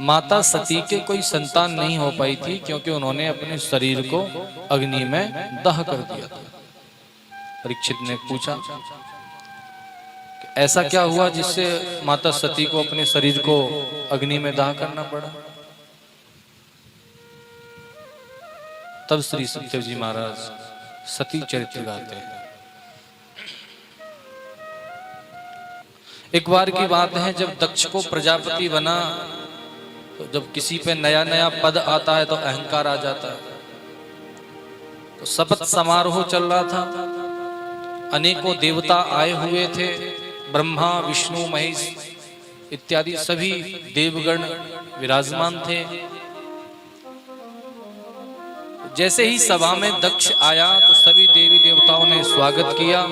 माता सती के कोई संतान नहीं हो पाई थी क्योंकि उन्होंने अपने शरीर को अग्नि में दह कर दिया था। परीक्षित ने पूछा ऐसा क्या हुआ जिससे माता सती को अपने शरीर को अग्नि में दाह करना पड़ा। तब श्री सुखदेव जी महाराज सती चरित्र गाते हैं। एक बार की बात है, जब दक्ष को प्रजापति बना तो जब किसी पे नया नया पद आता है तो अहंकार आ जाता है। तो शपथ समारोह चल रहा था, अनेकों देवता आए हुए थे, ब्रह्मा विष्णु महेश इत्यादि सभी देवगण विराजमान थे। जैसे ही सभा में दक्ष आया तो सभी देवी देवताओं ने स्वागत किया।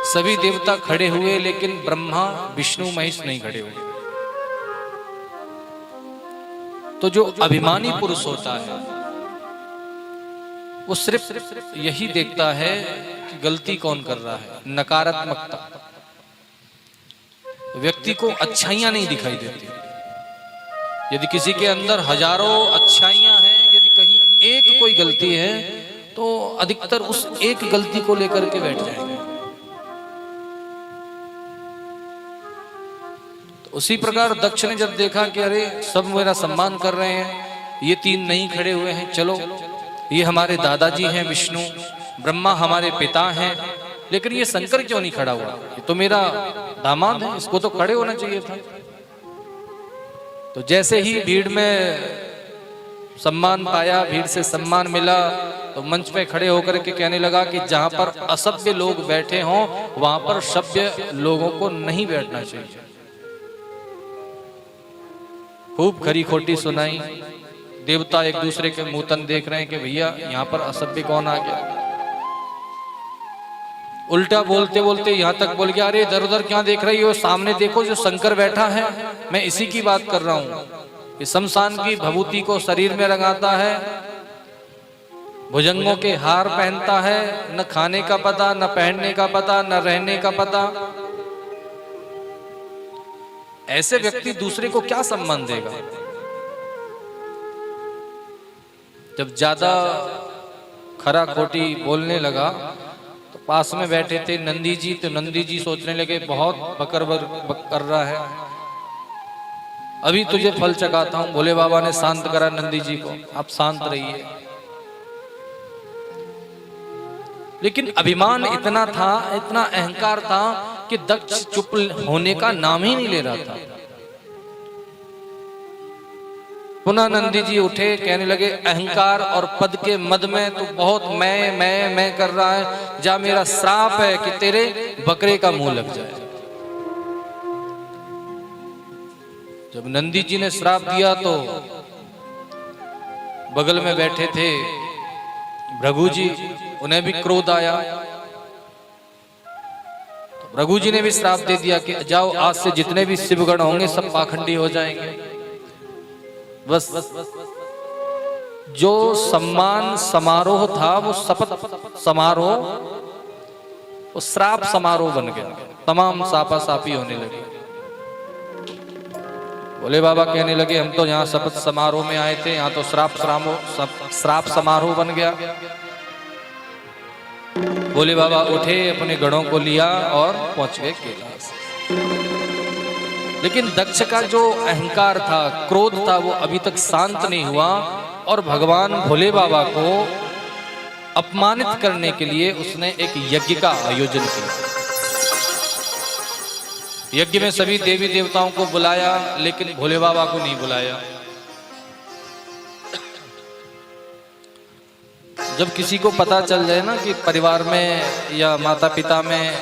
सभी देवता खड़े हुए लेकिन ब्रह्मा विष्णु महेश नहीं खड़े हुए। तो जो अभिमानी पुरुष होता है वो सिर्फ यही देखता है कि गलती कौन कर रहा है, नकारात्मकता। व्यक्ति को अच्छाइयां नहीं दिखाई देती। यदि किसी के अंदर हजारों अच्छाइयां हैं, यदि कहीं एक कोई गलती है तो अधिकतर उस एक गलती को लेकर के बैठ जाएंगे। तो उसी प्रकार दक्ष ने जब देखा कि अरे सब मेरा सम्मान कर रहे हैं, ये तीन नहीं खड़े हुए हैं, चलो ये हमारे दादाजी हैं विष्णु, ब्रह्मा हमारे पिता हैं, लेकिन ये शंकर क्यों नहीं खड़ा हुआ, ये तो मेरा दामाद है, इसको तो खड़े होना चाहिए था। तो जैसे ही भीड़ में सम्मान पाया, भीड़ से सम्मान मिला, तो मंच पे खड़े होकर के कहने लगा कि जहां पर असभ्य लोग बैठे हों वहां पर सभ्य लोगों को नहीं बैठना चाहिए। खूब खरी खोटी सुनाई। देवता एक दूसरे के मुंह तन देख रहे हैं कि भैया यहाँ पर असभ्य कौन आ गया। उल्टा बोलते बोलते यहाँ तक बोल गया, अरे इधर उधर क्या देख रही हो, सामने देखो जो शंकर बैठा है, मैं इसी की बात कर रहा हूँ। ये शमशान की भभूति को शरीर में रंगाता है, भुजंगों के हार पहनता है, न खाने का पता, न पहनने का पता, न रहने का पता। ऐसे व्यक्ति दूसरे को क्या सम्मान देगा। जब ज्यादा खरा खोटी बोलने लगा तो पास में बैठे थे नंदी जी, तो नंदी जी सोचने लगे बहुत बकर कर रहा है, अभी तुझे फल चखाता हूं। भोले बाबा ने शांत करा नंदी जी को, आप शांत रहिए। लेकिन अभिमान इतना था, इतना अहंकार था कि दक्ष चुप होने का नाम ही नहीं ले रहा था। पुनः नंदी जी उठे, कहने लगे अहंकार और पद के मद में तो बहुत मैं कर रहा है, जा मेरा श्राप है कि तेरे बकरे का मुंह लग जाए। जब नंदी जी ने श्राप दिया तो बगल में बैठे थे भृगु जी, उन्हें भी क्रोध आया। तो भृगु जी ने भी श्राप दे दिया कि जाओ आज से जितने भी शिवगण होंगे सब पाखंडी हो जाएंगे। बस जो सम्मान समारोह था वो शपथ समारोह वो श्राप समारोह बन गया। तमाम सापा सापी होने लगे। भोले बाबा कहने लगे हम तो यहाँ शपथ समारोह में आए थे, यहाँ तो श्राप समारोह बन गया। भोले बाबा उठे, अपने गणों को लिया और पहुंच गए कैलाश। लेकिन दक्ष का जो अहंकार था, क्रोध था, वो अभी तक शांत नहीं हुआ और भगवान भोले बाबा को अपमानित करने के लिए उसने एक यज्ञ का आयोजन किया। यज्ञ में सभी देवी देवताओं को बुलाया लेकिन भोले बाबा को नहीं बुलाया। जब किसी को पता चल जाए ना कि परिवार में या माता पिता में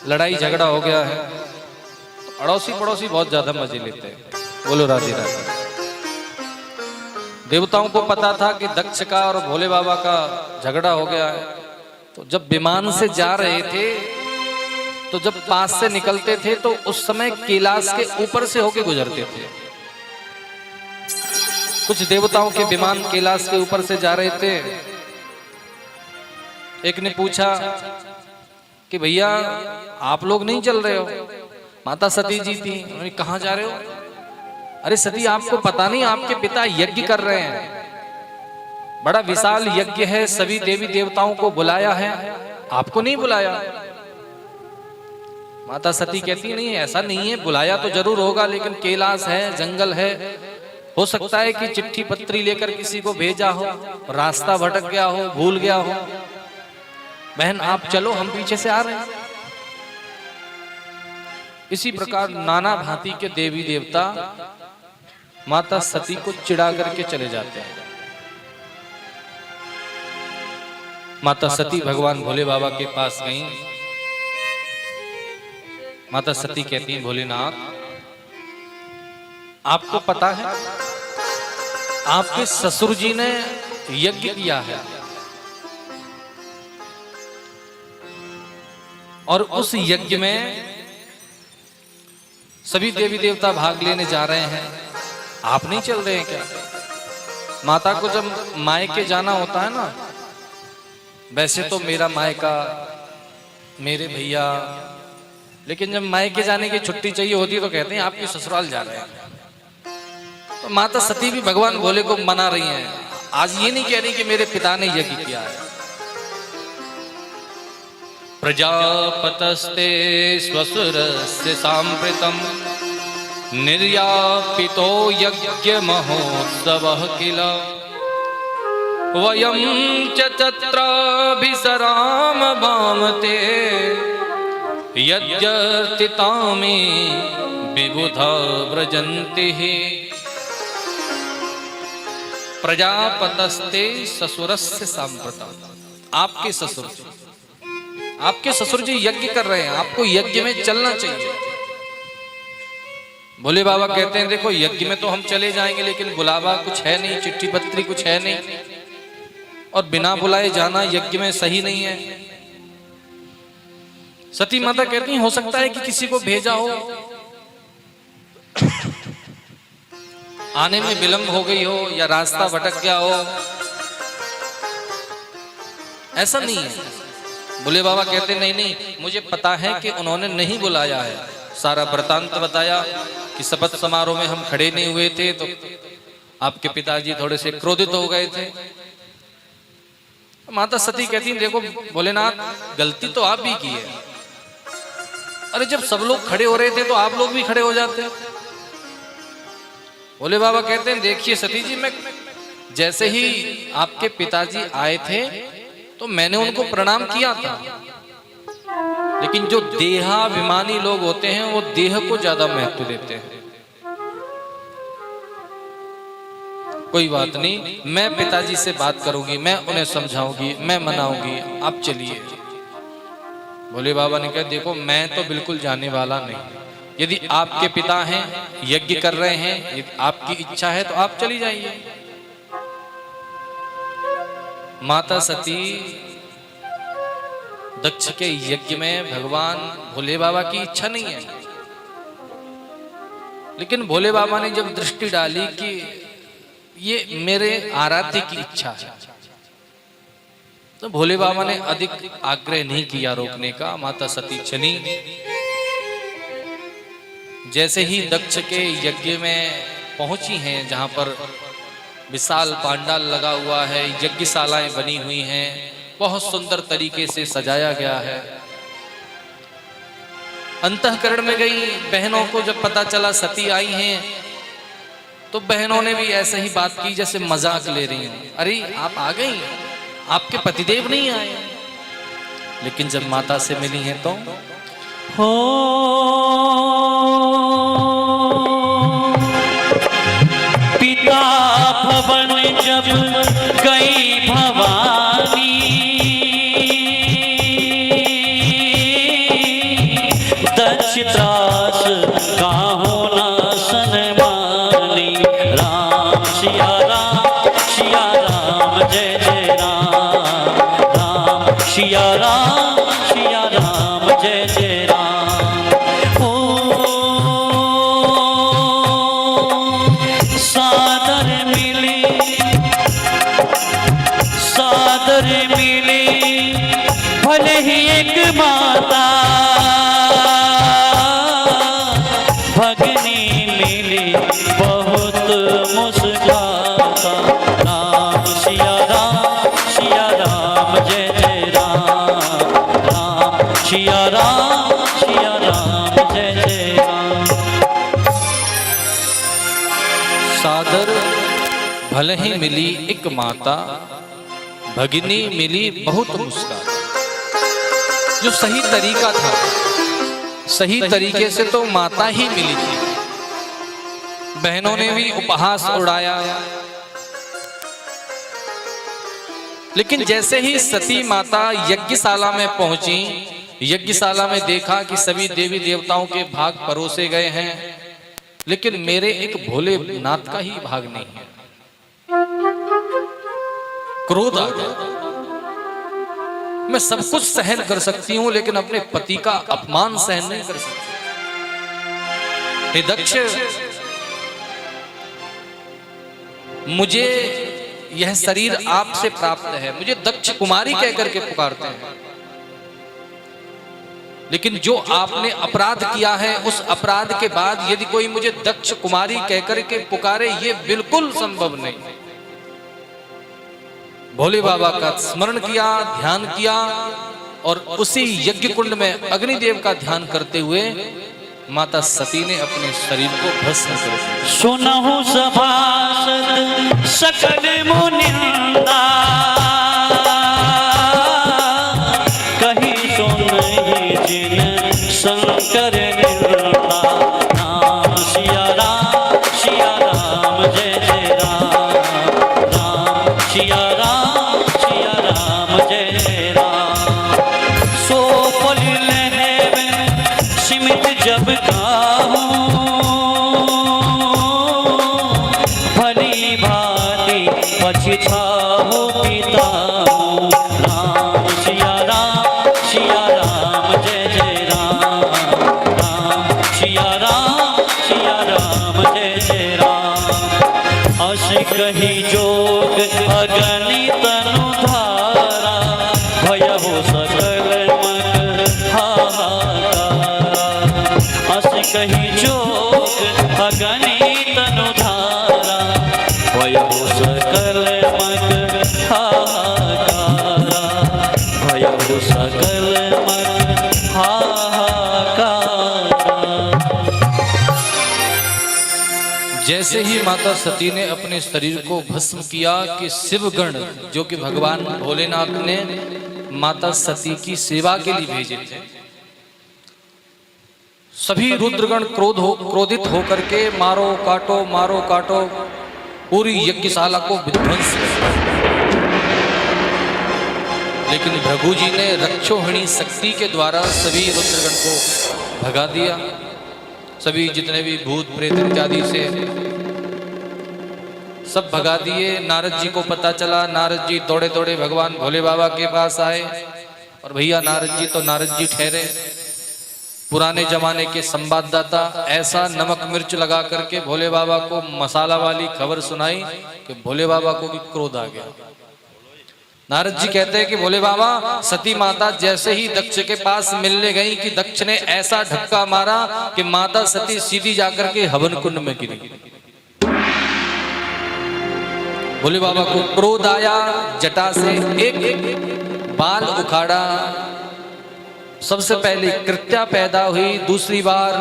लड़ाई झगड़ा हो गया है तो अड़ोसी पड़ोसी बहुत ज्यादा मजे लेते हैं। बोलो राधे राधे। देवताओं को पता था कि दक्ष का और भोले बाबा का झगड़ा हो गया है, तो जब विमान से जा रहे थे तो जब पास से निकलते थे तो उस समय कैलाश के ऊपर से होके गुजरते थे। कुछ देवताओं के विमान कैलाश के ऊपर से जा रहे थे। एक ने पूछा कि भैया आप लोग नहीं चल रहे हो? माता सती जी थी, उन्होंने कहाँ जा रहे हो? अरे सती आपको पता नहीं, आपके पिता यज्ञ कर रहे हैं, बड़ा विशाल यज्ञ है, सभी देवी देवताओं को बुलाया है, आपको नहीं बुलाया। माता सती कहती नहीं, ऐसा नहीं है, बुलाया तो जरूर होगा, लेकिन कैलाश है, जंगल है, हो सकता है कि चिट्ठी पत्री लेकर किसी को भेजा हो, रास्ता भटक गया हो, भूल गया हो। बहन आप चलो, हम पीछे से आ रहे हैं। इसी प्रकार नाना भांति के देवी देवता माता सती को चिढ़ा करके चले जाते हैं। माता सती भगवान भोले बाबा के पास गई। माता सती कहती हैं, भोलेनाथ आपको पता है आपके ससुर जी ने यज्ञ किया है और उस यज्ञ में सभी देवी देवता भाग लेने जा रहे हैं, आप नहीं चल रहे हैं क्या? माता को जब मायके जाना होता है ना, वैसे तो मेरा मायका, मेरे भैया, लेकिन जब मायके जाने की छुट्टी चाहिए होती है तो कहते हैं आपके ससुराल जा रहे हैं। तो माता सती भी भगवान भोले को मना रही हैं। आज ये नहीं कह रही कि मेरे पिता ने यज्ञ किया है। प्रजापतस्ते स्वसुरस्य सांप्रतम निर्यापितो यज्ञ महोत्सवः किल वयं च तत्राभिसराम वामते यज्ञर्तितामे विबुधा व्रजन्तिः। प्रजापतस्ते ससुरस्य सांप्रतम, आपके ससुर जी यज्ञ कर रहे हैं, आपको यज्ञ में चलना चाहिए। भोले बाबा कहते हैं देखो यज्ञ में तो हम चले जाएंगे, लेकिन बुलावा कुछ है नहीं, चिट्ठी पत्री कुछ है नहीं, और बिना बुलाए जाना यज्ञ में सही नहीं है। सती माता कहती हैं हो सकता है कि किसी को भेजा हो, आने में विलंब हो गई हो या रास्ता भटक गया हो, ऐसा नहीं है। भोले बाबा कहते नहीं नहीं, मुझे पता है कि उन्होंने नहीं बुलाया है। सारा वृतांत बताया कि शपथ समारोह में हम खड़े नहीं हुए थे तो आपके पिताजी थोड़े से क्रोधित हो गए थे। माता सती कहती हैं देखो भोलेनाथ गलती तो आप भी की है, अरे जब सब लोग खड़े हो रहे थे तो आप लोग भी खड़े हो जाते। भोले बाबा कहते हैं देखिए सती जी, मैं जैसे ही आपके पिताजी आए थे तो मैंने उनको प्रणाम किया था, लेकिन जो देहाभिमानी लोग होते हैं वो देह को ज्यादा महत्व देते हैं। कोई बात नहीं, मैं पिताजी से बात करूंगी, मैं उन्हें समझाऊंगी, मैं मनाऊंगी, आप चलिए। भोले बाबा ने कहा देखो मैं तो बिल्कुल जाने वाला नहीं, यदि आपके पिता हैं यज्ञ कर रहे हैं, यदि आपकी इच्छा है तो आप चली जाइए। माता सती दक्ष के यज्ञ में भगवान भोले बाबा की इच्छा नहीं है, लेकिन भोले बाबा ने जब दृष्टि डाली कि ये मेरे आराध्य की इच्छा है, तो भोले बाबा ने अधिक आग्रह नहीं किया रोकने का। माता सती चली। जैसे ही दक्ष के यज्ञ में पहुंची हैं, जहां पर विशाल पांडाल लगा हुआ है, यज्ञशालाएं बनी हुई हैं, बहुत सुंदर तरीके से सजाया गया है। अंतःकरण में गई बहनों को जब पता चला सती आई हैं, तो बहनों ने भी ऐसे ही बात की जैसे मजाक ले रही हूं, अरे आप आ गई, आपके पतिदेव नहीं आए। लेकिन जब माता से मिली हैं तो हो पिता भवन जब गई भवानी, दक्ष त्रास काहू न सनमानी। राम सिया राम जय जय राम, राम सिया राम जय जय राम। सादर मिली मिली बहुत मुस्काता। राम सिया राम जय जय राम। राम सिया राम जय जय राम। सादर भले ही मिली एक माता, भगिनी मिली बहुत मुस्कान। जो सही तरीका था, सही तरीके से तो माता ही मिली थी। बहनों ने भी उपहास उड़ाया, लेकिन जैसे ही सती माता यज्ञशाला में पहुंची, यज्ञशाला में देखा कि सभी देवी देवताओं के भाग परोसे गए हैं, लेकिन मेरे एक भोले नाथ का ही भाग नहीं है। क्रोध आ गया। मैं सब कुछ सहन कर सकती हूं, लेकिन अपने पति का अपमान सहन नहीं कर सकती। हे दक्ष, मुझे यह शरीर आपसे प्राप्त है। मुझे दक्ष कुमारी कहकर के पुकारते हैं, लेकिन जो आपने अपराध किया है, उस अपराध के बाद यदि कोई मुझे दक्ष कुमारी कहकर के पुकारे, ये बिल्कुल संभव नहीं। भोले बाबा का स्मरण किया, ध्यान किया, और उसी यज्ञ कुंड में अग्निदेव का ध्यान करते हुए माता सती ने अपने शरीर को भस्म कर दिया। सुनहु सभासद सकल मुनिंदा, कही सुनहि जिन शंकर निर्दा। राम सिया राम जय जय राम। राम सिया राम जय जय राम। सो फल लहब सिमित जब गाऊं, भली भांति पछिताहु पिताहु। राम सिया राम जय जय राम। राम सिया राम जय जय राम। अस कही जोग अगणित अनुधारा, भयहु सकल मग हाहाकार। अस कही जोग अगणित अनुधारा, भयहु सकल मग हाहाकार। भयहु सकल मग हाहाकार। जैसे ही माता सती ने अपने शरीर को भस्म किया कि शिवगण, जो कि भगवान भोलेनाथ ने माता सती की सेवा के लिए भेजे थे, सभी रुद्रगण क्रोधित होकर के मारो काटो पूरी यज्ञशाला को विध्वंस किया। लेकिन भृगु जी ने रक्षोहिणी शक्ति के द्वारा सभी रुद्रगण को भगा दिया। सभी जितने भी भूत प्रेत इत्यादि से सब भगा दिए। नारद जी को पता चला, नारद जी दौड़े दौड़े भगवान भोले बाबा के पास आए। और भैया नारद जी तो नारद जी ठहरे, पुराने जमाने के संवाददाता। ऐसा नमक मिर्च लगा करके भोले बाबा को मसाला वाली खबर सुनाई कि भोले बाबा को भी क्रोध आ गया। नारद जी कहते हैं कि भोले बाबा, सती माता जैसे ही दक्ष के पास मिलने गई कि दक्ष ने ऐसा धक्का मारा कि माता सती सीधी जाकर के हवन कुंड में गिरी। भोले बाबा को क्रोध आया, जटा से एक बाल उखाड़ा। सबसे पहले कृत्या पैदा हुई, दूसरी बार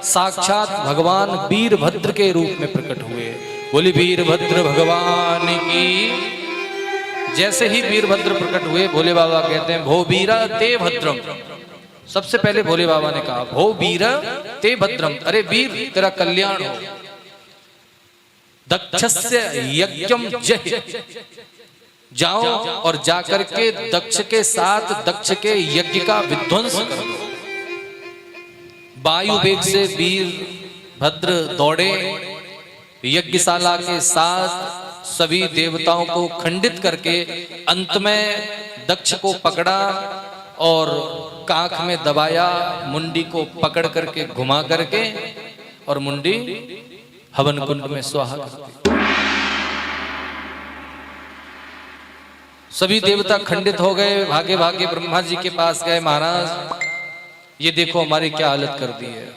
साक्षात भगवान वीरभद्र के रूप में प्रकट हुए। बोली वीरभद्र भगवान की। जैसे ही वीरभद्र प्रकट हुए, भोले बाबा कहते हैं भो वीर ते भद्रम। सबसे पहले भोले बाबा ने कहा भो वीर ते भद्रम, अरे वीर तेरा कल्याण हो। दक्षस्य यज्ञम जय, जाओ और जाकर के दक्ष के साथ दक्ष के यज्ञ का विध्वंस कर दो। वायु वेग से वीरभद्र दौड़े, यज्ञशाला के साथ सभी देवताओं को खंडित करके अंत में दक्ष को पकड़ा और काख में दबाया, मुंडी को पकड़ करके घुमा करके और मुंडी हवन कुंड में स्वाहा कर दी। सभी देवता खंडित हो गए, भागे भागे ब्रह्मा जी के पास गए। महाराज ये देखो हमारी क्या हालत कर दी है।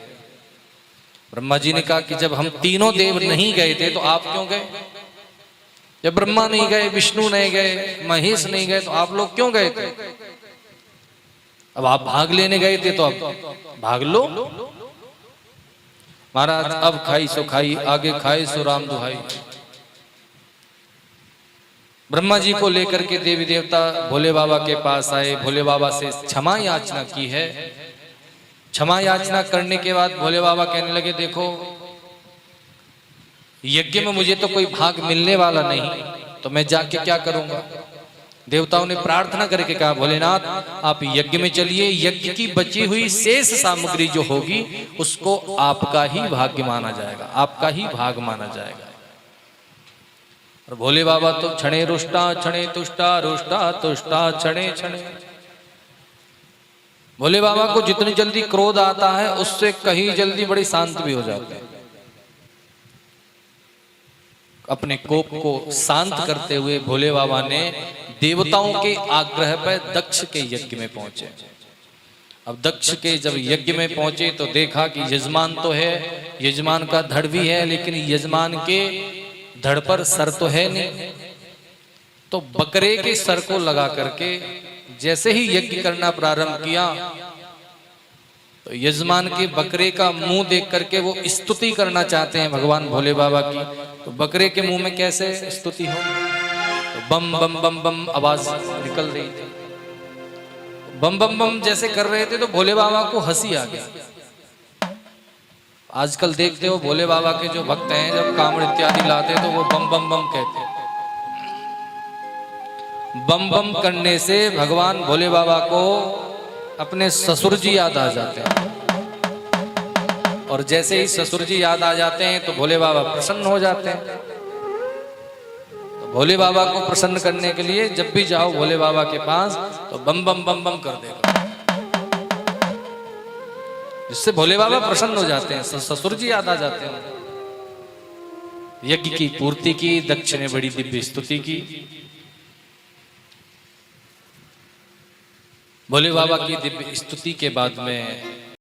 ब्रह्मा जी ने कहा कि जब हम तीनों देव नहीं गए थे तो आप क्यों गए? जब ब्रह्मा नहीं गए, विष्णु नहीं गए, महेश नहीं गए, तो आप लोग क्यों गए थे? अब आप भाग लेने गए थे तो अब भाग लो। महाराज अब खाई सो खाई, आगे खाए सो राम दुहाई। ब्रह्मा जी को लेकर के देवी देवता भोले बाबा के पास आए, भोले बाबा से क्षमा याचना की है। क्षमा याचना करने के बाद भोले बाबा कहने लगे, देखो यज्ञ में मुझे तो कोई भाग मिलने वाला नहीं, तो मैं जाके क्या करूंगा? देवताओं ने प्रार्थना करके कहा, भोलेनाथ आप यज्ञ में चलिए, यज्ञ की बची हुई शेष सामग्री जो होगी उसको आपका ही भाग्य माना जाएगा, आपका ही भाग माना जाएगा। और भोले बाबा तो क्षणे रुष्टा क्षणे तुष्टा, रुष्टा तुष्टा क्षणे क्षणे। भोले बाबा को जितनी जल्दी क्रोध आता है उससे कहीं जल्दी बड़ी शांत भी हो जाते हैं। अपने कोप को शांत करते हुए भोले बाबा ने देवताओं के आग्रह पर दक्ष के यज्ञ में पहुंचे। अब दक्ष के जब यज्ञ में पहुंचे तो देखा कि यजमान तो है, यजमान का धड़ भी है, लेकिन यजमान के धड़ पर सर तो है नहीं। तो बकरे के सर को लगा करके जैसे ही यज्ञ करना प्रारंभ किया तो यजमान के बकरे का मुंह देख करके वो स्तुति करना चाहते हैं भगवान भोले बाबा की। तो बकरे के मुंह में कैसे स्तुति हो? तो बम बम बम बम आवाज निकल रही थी। बम बम बम जैसे कर रहे थे तो भोले बाबा को हंसी आ गई। आजकल देखते हो भोले बाबा के जो भक्त हैं जब कामड़ इत्यादि लाते तो वो बम बम बम कहते हैं। बम बम करने से भगवान भोले बाबा को अपने ससुर जी याद आ जाते हैं, और जैसे ही ससुर जी याद आ जाते हैं तो भोले बाबा प्रसन्न हो जाते हैं। तो भोले बाबा को प्रसन्न करने के लिए जब भी जाओ भोले बाबा के पास तो बम बम बम बम कर देगा, जिससे भोले बाबा प्रसन्न हो जाते हैं, ससुर जी याद आ जाते हैं। यज्ञ की पूर्ति की, दक्ष ने बड़ी दिव्य स्तुति की। भोले बाबा की दिव्य स्तुति के बाद में